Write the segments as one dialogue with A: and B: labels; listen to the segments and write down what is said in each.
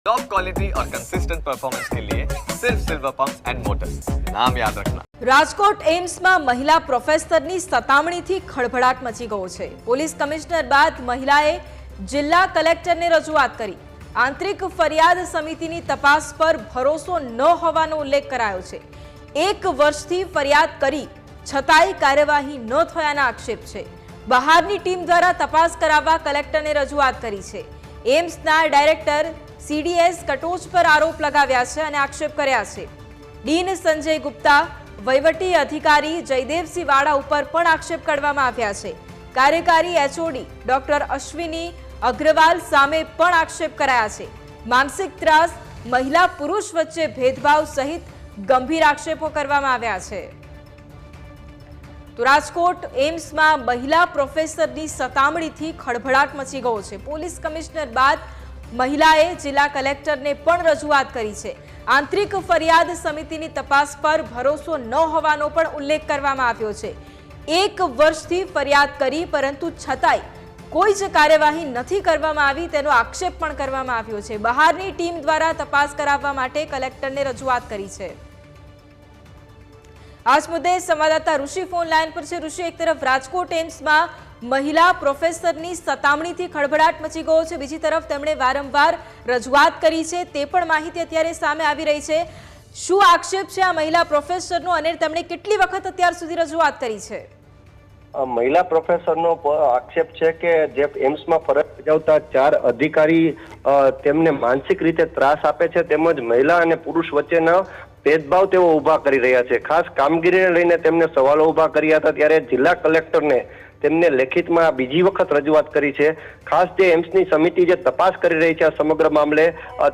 A: Top quality और consistent performance के लिए सिर्फ सिल्वर पंप्स एंड मोटर्स, नाम याद रखना।
B: રાજકોટ એમ્સમાં મહિલા પ્રોફેસરની સતામણીથી ખળભળાટ મચી ગયો છે। પોલીસ કમિશનર બાદ મહિલાએ જિલ્લા કલેક્ટરને રજૂઆત કરી। આંતરિક ફરિયાદ સમિતિની તપાસ પર ભરોસો ન હોવાનો ઉલ્લેખ કરાયો છે। 1 વર્ષથી ફરિયાદ કરી છતાંય કાર્યવાહી ન થયાના આક્ષેપ છે। બહારની ટીમ દ્વારા તપાસ કરાવવા કલેક્ટરને રજૂઆત કરી છે। એમ્સના ડાયરેક્ટર सीडीएस कटोच पर आरोप लगाव्या छे अने आक्षेप कर्या छे। डीन संजय गुप्ता, वहीवटी अधिकारी जयदेवसिंह वाड़ा उपर पण आक्षेप करवामां आव्या छे। कार्यकारी एचओडी डॉक्टर अश्विनी अग्रवाल सामे पण आक्षेप कराया छे। मानसिक त्रास, महिला पुरुष वच्चे भेदभाव सहित गंभीर आक्षेपो करवामां आव्या छे। तो राजकोट एम्समां महिला प्रोफेसरनी सतामणीथी खळभळाट मची गयो छे। पोलीस कमिश्नर बाद महिलाए जिला कलेक्टरने पण रजूआत करी छे। आंतरिक फरियाद समितिनी तपास पर भरोसो न होवानो पण उल्लेख करवामां आव्यो छे। 1 वर्षथी फरियाद करी परंतु छतांय कोई ज कार्यवाही नथी करवामां आवी तेनो आक्षेप पण करवामां आव्यो छे। बहारनी टीम द्वारा तपास कराववा माटे कलेक्टरने रजूआत करी छे। आज मुद्दे संवाददाता ऋषि फोन लाइन पर छे। ऋषि, एक तरफ राजकोट एम्समां महिला प्रोफेसरनी सतामणीथी खळभळाट मची गयो छे, बीजी तरफ તેમણે વારંવાર રજૂઆત કરી છે તે પણ માહિતી અત્યારે સામે આવી રહી છે। શું આક્ષેપ છે આ મહિલા પ્રોફેસરનો અને તેમણે કેટલી વખત અત્યાર સુધી રજૂઆત કરી છે?
C: મહિલા પ્રોફેસરનો આક્ષેપ છે કે જે એમ્સમાં ફરજ બજાવતા 4 અધિકારી તેમને માનસિક રીતે ત્રાસ આપે છે તેમજ મહિલા અને પુરુષ વચ્ચેનો ભેદભાવ તેઓ ઉભા કરી રહ્યા છે। ખાસ કામગીરીને લઈને તેમને સવાલો ઉભા કર્યા હતા ત્યારે જિલ્લા કલેક્ટરને તેમને લેખિતમાં બીજી વખત રજૂઆત કરી છે। ખાસ જે એમ્સની સમિતિ જે તપાસ કરી રહી છે આ સમગ્ર મામલે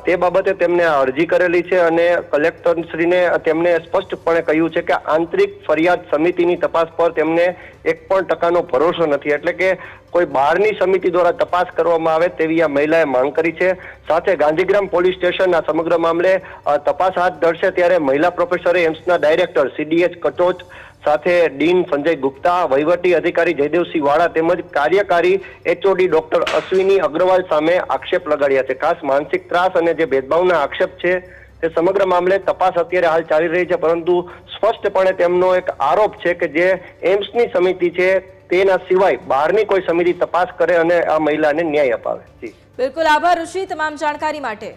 C: તે બાબતે તેમને અરજી કરેલી છે અને કલેક્ટરશ્રીને તેમને સ્પષ્ટપણે કહ્યું છે કે આંતરિક ફરિયાદ સમિતિની તપાસ પર તેમને 1% ભરોસો નથી, એટલે કે કોઈ બહારની સમિતિ દ્વારા તપાસ કરવામાં આવે તેવી આ મહિલાએ માંગ કરી છે। સાથે ગાંધીગ્રામ પોલીસ સ્ટેશન આ સમગ્ર મામલે તપાસ હાથ ધરશે ત્યારે મહિલા પ્રોફેસરે એમ્સના ડાયરેક્ટર સીડીએચ કટોચ સાથે ડીન સંજય ગુપ્તા, વહીવટી અધિકારી જયદેવસિંહ વાડા તેમજ કાર્યકારી એચઓડી ડોક્ટર અશ્વિની અગ્રવાલ સામે આક્ષેપ લગાડ્યા છે। ખાસ માનસિક ત્રાસ અને જે ભેદભાવના આક્ષેપ છે તે સમગ્ર મામલે તપાસ અત્યારે હાલ ચાલી રહી છે, પરંતુ સ્પષ્ટપણે તેમનો એક આરોપ છે કે જે એમ્સની સમિતિ છે તેના સિવાય બહારની કોઈ સમિતિ તપાસ કરે અને આ મહિલાને ન્યાય અપાવે।
B: બિલકુલ, આભાર ઋષિ તમામ જાણકારી માટે।